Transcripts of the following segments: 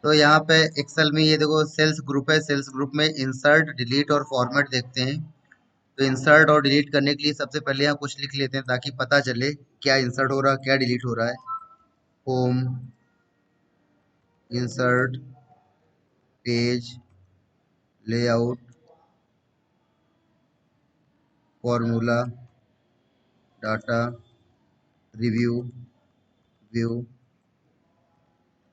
तो यहाँ पे एक्सेल में ये देखो सेल्स ग्रुप है, सेल्स ग्रुप में इंसर्ट, डिलीट और फॉर्मेट देखते हैं। तो इंसर्ट और डिलीट करने के लिए सबसे पहले यहाँ कुछ लिख लेते हैं ताकि पता चले क्या इंसर्ट हो रहा है, क्या डिलीट हो रहा है। Home, insert, page, layout, formula, data, review, view,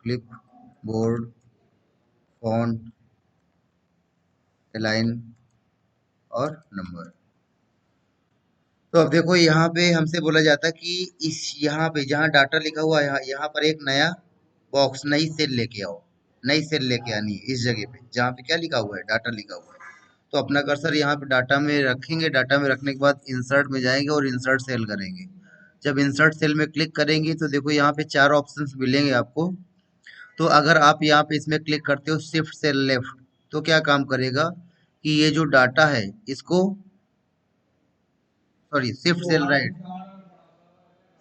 clip board, font, align और नंबर। तो अब देखो यहाँ पे हमसे बोला जाता है कि इस यहाँ पे जहाँ डाटा लिखा हुआ है यहाँ पर एक नया बॉक्स, नई सेल लेके आओ। नई सेल लेके आनी है इस जगह पे जहाँ पे क्या लिखा हुआ है, डाटा लिखा हुआ है। तो अपना कर्सर यहाँ पे डाटा में रखेंगे, डाटा में रखने के बाद इंसर्ट में जाएंगे और इंसर्ट सेल करेंगे। जब इंसर्ट सेल में क्लिक करेंगे तो देखो यहाँ पे चार ऑप्शंस मिलेंगे आपको। तो अगर आप यहाँ पे इसमें क्लिक करते हो शिफ्ट सेल लेफ्ट, तो क्या काम करेगा कि ये जो डाटा है इसको, sorry shift cell right,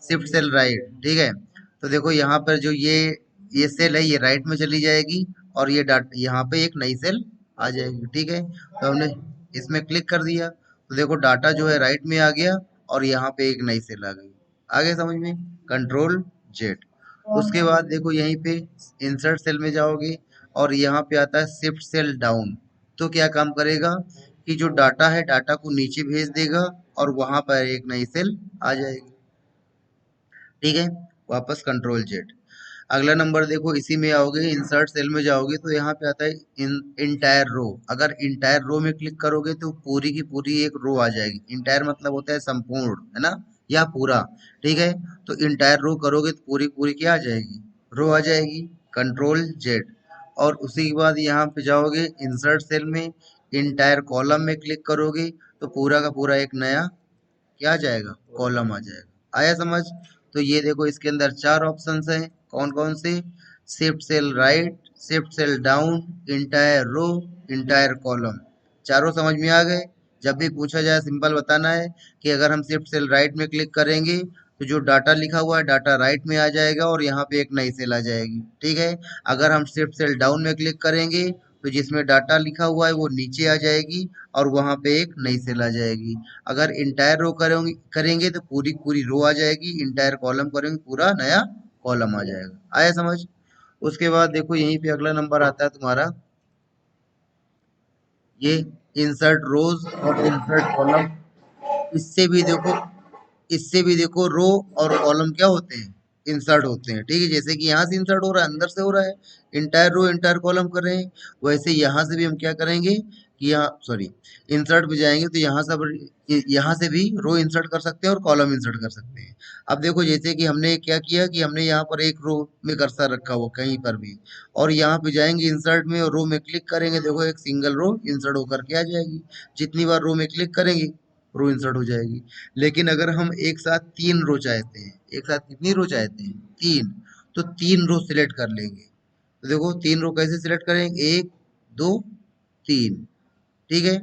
shift cell right, ठीक है। तो देखो यहाँ पर जो ये सेल है ये राइट में चली जाएगी और ये डाट यहाँ पे एक नई सेल आ जाएगी, ठीक है। तो हमने इसमें क्लिक कर दिया तो देखो डाटा जो है राइट में आ गया और यहाँ पे एक नई सेल आ गई। आगे समझ में, कंट्रोल जेड। उसके बाद देखो यहीं पे इंसर्ट सेल में जाओगे और यहाँ पे आता है शिफ्ट सेल डाउन। तो क्या काम करेगा कि जो डाटा है डाटा को नीचे भेज देगा और वहां पर एक नई सेल आ जाएगी, ठीक है। वापस कंट्रोल जेड। अगला नंबर देखो इसी में आओगे, इंसर्ट सेल में जाओगे तो यहाँ पे आता है इंटायर रो। अगर इंटायर रो में क्लिक करोगे तो पूरी की पूरी एक रो आ जाएगी। इंटायर मतलब होता है संपूर्ण, है ना, या पूरा, ठीक है। तो इंटायर रो करोगे तो पूरी पूरी क्या आ जाएगी, रो आ जाएगी। Control Z. और उसी के बाद यहाँ पे जाओगे इंसर्ट सेल में, इंटायर कॉलम में क्लिक करोगे तो पूरा का पूरा एक नया क्या आ जाएगा, कॉलम आ जाएगा। आया समझ। तो ये देखो इसके अंदर चार ऑप्शंस हैं, कौन कौन से, shift cell right, shift cell down, entire row, entire column. चारों समझ में आ गए। जब भी पूछा जाए सिंपल बताना है कि अगर हम शिफ्ट सेल राइट में क्लिक करेंगे तो जो डाटा लिखा हुआ है डाटा राइट में आ जाएगा और यहाँ पे एक नई सेल आ जाएगी, ठीक है। अगर हम शिफ्ट सेल डाउन में क्लिक करेंगे तो जिसमें डाटा लिखा हुआ है वो नीचे आ जाएगी और वहां पे एक नई सेल आ जाएगी। अगर इंटायर रो करेंगे करेंगे तो पूरी पूरी रो आ जाएगी, इंटायर कॉलम करेंगे पूरा नया कॉलम आ जाएगा। आया समझ। उसके बाद देखो यहीं पे अगला नंबर आता है तुम्हारा, ये इंसर्ट रोज और इंसर्ट कॉलम। इससे भी देखो, इससे भी देखो रो और कॉलम क्या होते हैं, इंसर्ट होते हैं, ठीक है। जैसे कि यहाँ से इंसर्ट हो रहा है, अंदर से हो रहा है, इंटायर रो इंटायर कॉलम कर रहे हैं, वैसे यहाँ से भी हम क्या करेंगे कि यहाँ सॉरी इंसर्ट पे जाएंगे तो यहाँ से भी रो इंसर्ट कर सकते हैं और कॉलम इंसर्ट कर सकते हैं। अब देखो जैसे कि हमने क्या किया कि हमने यहाँ पर एक रो में कर्सर रखा हुआ कहीं पर भी, और यहाँ पे जाएंगे इंसर्ट में और रो में क्लिक करेंगे, देखो एक सिंगल रो इंसर्ट होकर के आ जाएगी। जितनी बार रो में क्लिक करेंगे रो इंसर्ट हो जाएगी। लेकिन अगर हम एक साथ तीन रो चाहते हैं, एक साथ कितनी रो चाहते हैं, तीन, तो तीन रो सिलेक्ट कर लेंगे। तो देखो तीन रो कैसे सिलेक्ट करेंगे, एक, दो, तीन, ठीक है।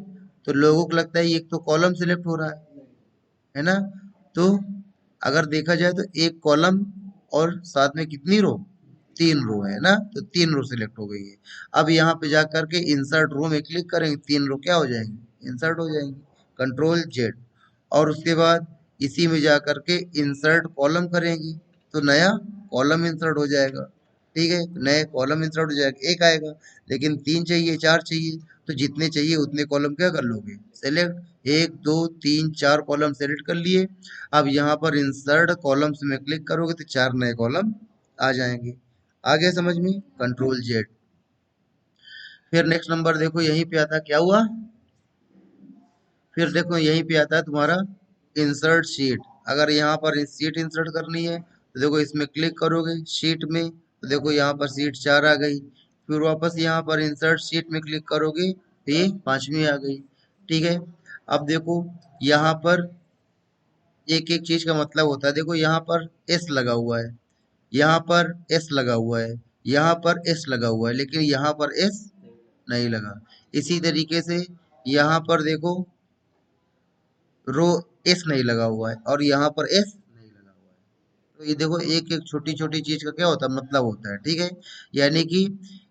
तो लोगों को लगता है एक तो कॉलम सिलेक्ट हो रहा है ना। तो अगर देखा जाए तो एक कॉलम और साथ में कितनी रो, तीन रो है ना, तो तीन रो सिलेक्ट हो गई है। अब यहाँ पे जा करके इंसर्ट रो में क्लिक करेंगे, तीन रो क्या हो जाएंगी, इंसर्ट हो जाएंगी। Control Z. और उसके बाद इसी में जा करके इंसर्ट कॉलम करेंगे तो नया कॉलम इंसर्ट हो जाएगा, ठीक है। नए कॉलम इंसर्ट हो जाएगा, एक आएगा। लेकिन तीन चाहिए, चार चाहिए, तो जितने चाहिए उतने कॉलम क्या कर लोगे, सेलेक्ट। एक, दो, तीन, चार कॉलम सेलेक्ट कर लिए। अब यहाँ पर इंसर्ट कॉलम्स में क्लिक करोगे तो चार नए कॉलम आ जाएंगे। आगे समझ में, कंट्रोल जेड। फिर नेक्स्ट नंबर देखो यहीं पे आता है, क्या हुआ, फिर देखो यहीं पे आता है तुम्हारा इंसर्ट शीट। अगर यहाँ पर शीट इंसर्ट करनी है तो देखो इसमें क्लिक करोगे शीट में तो देखो यहाँ पर शीट चार आ गई। फिर वापस यहाँ पर इंसर्ट शीट में क्लिक करोगे तो ये पांचवी आ गई, ठीक है। अब देखो यहाँ पर एक एक चीज का मतलब होता है, देखो यहाँ पर एस लगा हुआ है, यहाँ पर एस लगा हुआ है, यहाँ पर एस लगा हुआ है, लेकिन यहाँ पर एस नहीं लगा। इसी तरीके से यहाँ पर देखो रो एस नहीं लगा हुआ है और यहाँ पर एस नहीं लगा हुआ है। तो ये देखो एक एक छोटी छोटी चीज का क्या होता है मतलब होता है, ठीक है। यानी कि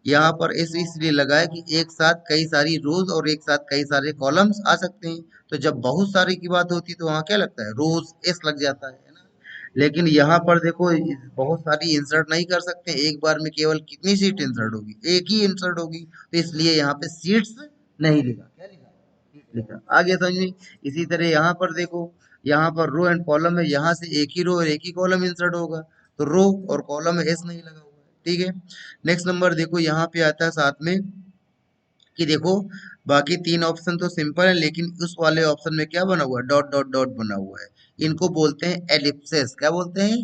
यहाँ पर इस इसलिए लगा है कि एक साथ कई सारी रोज और एक साथ कई सारे कॉलम्स आ सकते हैं। तो जब बहुत सारे की बात होती है तो वहाँ क्या लगता है, रोज एस लग जाता है ना। लेकिन यहाँ पर देखो बहुत सारी इंसर्ट नहीं कर सकते, एक बार में केवल कितनी सीट इंसर्ट होगी, एक ही इंसर्ट होगी, तो इसलिए यहाँ पे सीट्स नहीं लिखा, क्या लिखा, लिखा आ गया समझ में। इसी तरह यहाँ पर देखो, यहाँ पर रो एंड कॉलम है, यहाँ से एक ही रो और एक ही कॉलम इंसर्ट होगा, तो रो और कॉलम में एस नहीं लगा हुआ है, ठीक है। नेक्स्ट नंबर देखो, यहाँ पे आता है साथ में कि देखो बाकी तीन ऑप्शन तो सिंपल है, लेकिन उस वाले ऑप्शन में क्या बना हुआ है, डॉट डॉट डॉट बना हुआ है। इनको बोलते हैं एलिप्सेस, क्या बोलते हैं,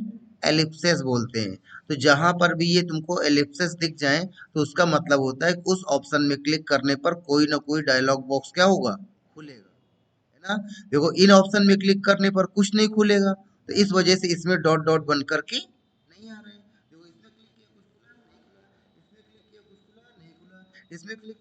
एलिप्सेस बोलते हैं। तो जहां पर भी ये तुमको एलिप्सेस दिख जाए तो उसका मतलब होता है कि उस ऑप्शन में क्लिक करने पर कोई ना कोई डायलॉग बॉक्स क्या होगा, खुलेगा, है ना। देखो इन ऑप्शन में क्लिक करने पर कुछ नहीं खुलेगा, तो इस वजह से इसमें डॉट डॉट बन करके नहीं आ रहे हैं। देखो इसमें क्लिक किया कुछ खुला नहीं खुला, इसमें क्लिक किया कुछ खुला नहीं खुला, इसमें क्लिक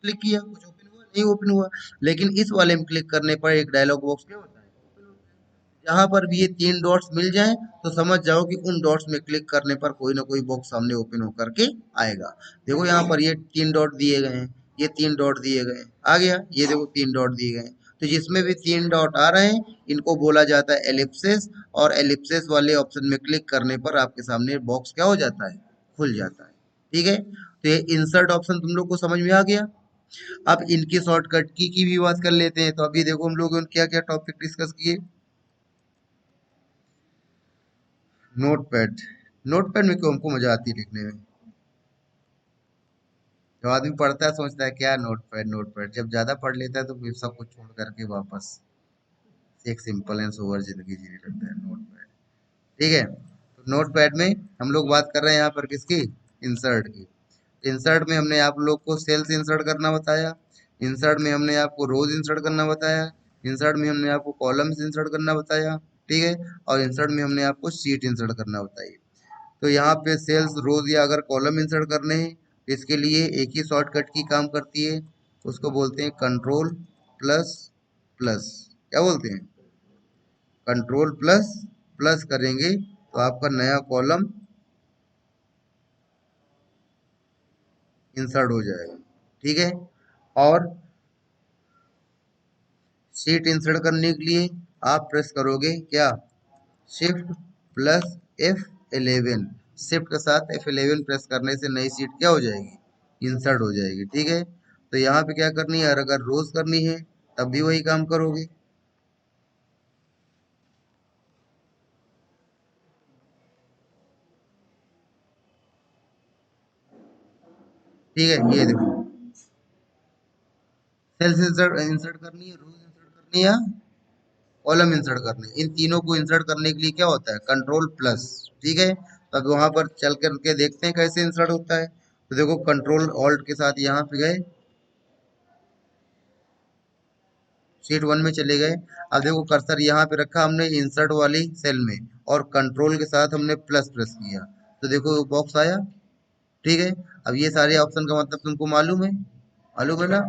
क्लिक किया कुछ ओपन हुआ नहीं ओपन हुआ। लेकिन इस वाले में क्लिक करने पर एक डायलॉग बॉक्स क्या होता है, ओपन होता है। जहां पर भी ये तीन डॉट्स मिल जाएं तो समझ जाओ कि उन डॉट्स में क्लिक करने पर कोई ना कोई बॉक्स सामने ओपन होकर के आएगा। देखो यहाँ पर ये तीन डॉट दिए गए हैं, ये तीन डॉट दिए गए हैं, आ गया, ये देखो तीन डॉट दिए गए हैं। तो जिसमें भी तीन डॉट आ रहे हैं इनको बोला जाता है एलिप्सिस, और एलिप्सिस वाले ऑप्शन में क्लिक करने पर आपके सामने बॉक्स क्या हो जाता है, खुल जाता है, ठीक है। तो ये इंसर्ट ऑप्शन तुम लोग को समझ में आ गया। अब इनकी शॉर्टकट की भी बात कर लेते हैं। तो अभी देखो हम लोगों ने क्या क्या टॉपिक डिस्कस किए। नोटपैड, नोटपैड में क्यों हमको मजा आती है लिखने में। जब आदमी पढ़ता है सोचता है क्या नोटपैड नोटपैड, जब ज्यादा पढ़ लेता है तो फिर सब कुछ छोड़ करके वापस एक सिंपल एंड सोबर जिंदगी जीने लगता है। नोटपैड, ठीक है। तो नोटपैड में हम लोग बात कर रहे हैं यहाँ पर किसकी, इंसर्ट की। इंसर्ट में हमने आप लोग को सेल्स इंसर्ट करना बताया, इंसर्ट में हमने आपको रोज इंसर्ट करना बताया, इंसर्ट में हमने आपको कॉलम्स इंसर्ट करना बताया, ठीक है। और इंसर्ट में हमने आपको शीट इंसर्ट करना बताई। तो यहाँ पे सेल्स रोज या अगर कॉलम इंसर्ट करने हैं तो इसके लिए एक ही शॉर्टकट की काम करती है, उसको बोलते हैं कंट्रोल प्लस प्लस, क्या बोलते हैं, कंट्रोल प्लस प्लस करेंगे तो आपका नया कॉलम इंसर्ट हो जाएगा, ठीक है। और शीट इंसर्ट करने के लिए आप प्रेस करोगे क्या, शिफ्ट प्लस F11, शिफ्ट के साथ F11 प्रेस करने से नई शीट क्या हो जाएगी, इंसर्ट हो जाएगी, ठीक है। तो यहाँ पे क्या करनी है, और अगर रोज करनी है तब भी वही काम करोगे, ठीक है। ये देखो सेल्स इंसर्ट इंसर्ट करनी है, रोज इंसर्ट करनी है, या कॉलम इंसर्ट करनी है, इन तीनों को इंसर्ट करने के लिए क्या होता है, कंट्रोल प्लस, ठीक है। अब वहां पर चल करके देखते हैं कैसे इंसर्ट होता है। तो देखो कंट्रोल ऑल्ट के साथ यहाँ पे गए, शीट वन में चले गए। अब देखो कर्सर यहाँ पे रखा हमने इंसर्ट वाली सेल में, और कंट्रोल के साथ हमने प्लस प्रेस किया, तो देखो बॉक्स आया, ठीक है। अब ये सारे ऑप्शन का मतलब तुमको मालूम है ना,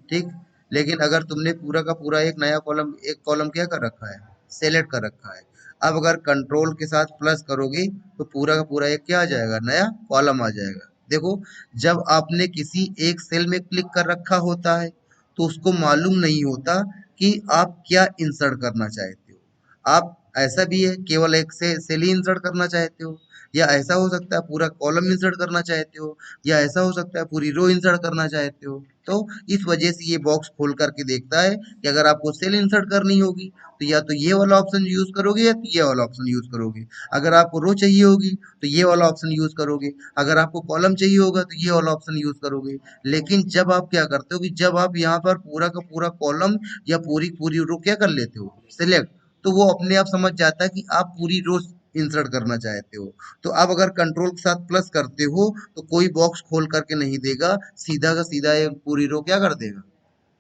ठीक। लेकिन अगर तुमने पूरा का पूरा एक नया कॉलम, एक कॉलम क्या कर रखा है, सेलेक्ट कर रखा है। अब अगर कंट्रोल के साथ प्लस करोगे तो पूरा का पूरा एक क्या आ जाएगा, नया कॉलम आ जाएगा। देखो जब आपने किसी एक सेल में क्लिक कर रखा होता है तो उसको मालूम नहीं होता कि आप क्या इंसर्ट करना चाहते हो। आप ऐसा भी है केवल एक से सेल ही इंसर्ट करना चाहते हो, या ऐसा हो सकता है पूरा कॉलम इंसर्ट करना चाहते हो, या ऐसा हो सकता है पूरी रो इंसर्ट करना चाहते हो। तो इस वजह से ये बॉक्स खोल करके देखता है कि अगर आपको सेल इंसर्ट करनी होगी तो या तो ये वाला ऑप्शन यूज करोगे या तो ये वाला ऑप्शन यूज करोगे। अगर आपको रो चाहिए होगी तो ये वाला ऑप्शन यूज करोगे, अगर आपको कॉलम चाहिए होगा तो ये वाला ऑप्शन यूज करोगे। लेकिन जब आप क्या करते हो कि जब आप यहाँ पर पूरा का पूरा कॉलम या पूरी पूरी रो क्या कर लेते हो, सिलेक्ट, तो वो अपने आप समझ जाता है कि आप पूरी रो इंसर्ट करना चाहते हो। तो आप अगर कंट्रोल के साथ प्लस करते हो तो कोई बॉक्स खोल करके नहीं देगा, सीधा का सीधा ये पूरी रो क्या कर देगा,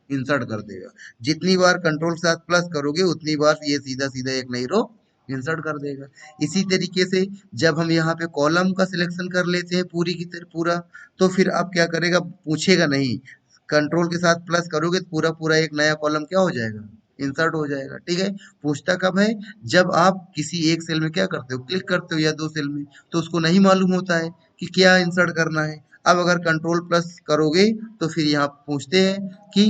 इंसर्ट कर देगा। जितनी बार कंट्रोल के साथ प्लस करोगे उतनी बार ये सीधा सीधा एक नई रो इंसर्ट कर देगा। इसी तरीके से जब हम यहाँ पे कॉलम का सिलेक्शन कर लेते हैं पूरी की तरह पूरा, तो फिर आप क्या करेगा, पूछेगा नहीं, कंट्रोल के साथ प्लस करोगे तो पूरा पूरा एक नया कॉलम क्या हो जाएगा, इंसर्ट हो जाएगा। ठीक है, पूछता कब है, जब आप किसी एक सेल में क्या करते हो, क्लिक करते हो या दो सेल में, तो उसको नहीं मालूम होता है कि क्या इंसर्ट करना है। अब अगर कंट्रोल प्लस करोगे तो फिर यहाँ पूछते हैं कि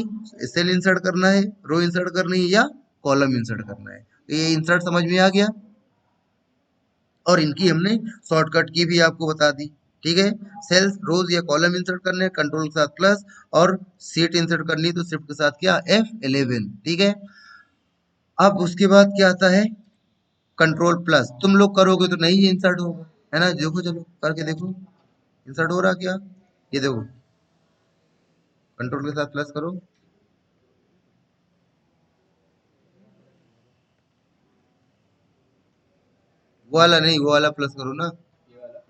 सेल इंसर्ट करना है, रो इंसर्ट करनी है या कॉलम इंसर्ट करना है। तो ये इंसर्ट समझ में आ गया, और इनकी हमने शॉर्टकट की भी आपको बता दी। ठीक है, सेल्स रोज या कॉलम इंसर्ट करने कंट्रोल के साथ प्लस, और सीट इंसर्ट करनी तो शिफ्ट के साथ क्या, F11। ठीक है, अब उसके बाद क्या आता है, कंट्रोल प्लस। तुम लोग करोगे तो नहीं इंसर्ट होगा, है ना, देखो चलो करके देखो इंसर्ट हो रहा क्या, ये देखो कंट्रोल के साथ प्लस करो। वो वाला नहीं, वो वाला प्लस करो ना।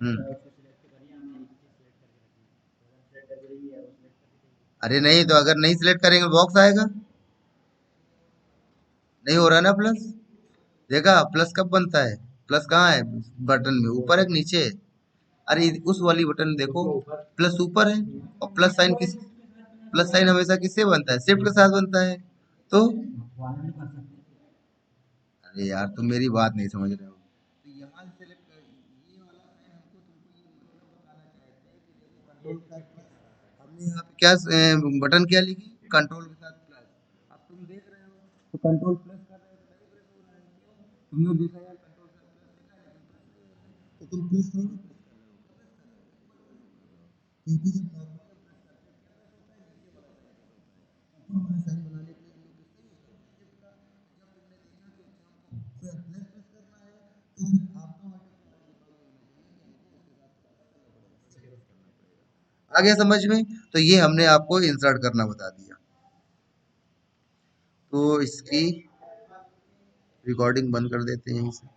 हम्म। अरे नहीं, तो अगर नहीं सिलेक्ट करेंगे बॉक्स आएगा, नहीं हो रहा ना प्लस। देखा प्लस कब बनता है, प्लस कहाँ है, बटन में ऊपर है कि नीचे है? अरे उस वाली बटन देखो, प्लस ऊपर है, और प्लस साइन किस, प्लस साइन हमेशा किससे बनता है, शिफ्ट के साथ बनता है। तो अरे यार तुम मेरी बात नहीं समझ रहे हो, तो यहाँ सेलेक्ट ये वाला है, हमको तुमको ये मतलब बताना चाहते हैं कि देखो कंट्रोल के साथ प्लस, हमने यहाँ पे क्या बटन क्या लिखी, कंट्रोल के साथ प्लस। अब तुम देख रहे हो तो कंट्रोल प्लस कर रहे हो तो नहीं प्रेस हो रहा है, क्यों, तुमने देखा यार कंट्रोल के साथ प्लस लिखा है लेकिन प्रेस नहीं हो रहा है, तो तुम प्लस करो ना, प्रेस कर रहे हो, क्या प्रेस कर रहे हो, क्योंकि जब नॉर्मली हम प्रेस करते हैं क्या प्रेस होता है, नीचे वाला साइन प्रेस होता है, ऊपर वाला साइन बनाने के लिए हम लोग किसका यूज करते हैं, शिफ्ट का। जब तुमने देखा कि अच्छा हमको प्लस प्रेस करना है, तो फिर ऑटोमेटिक तुम्हारे दिमाग में होना चाहिए कि हमको उसके साथ प्लस करना पड़ेगा, शिफ्ट करना पड़ेगा। आ गया समझ में, तो ये हमने आपको इंसर्ट करना बता दिया। तो इसकी रिकॉर्डिंग बंद कर देते हैं इसे।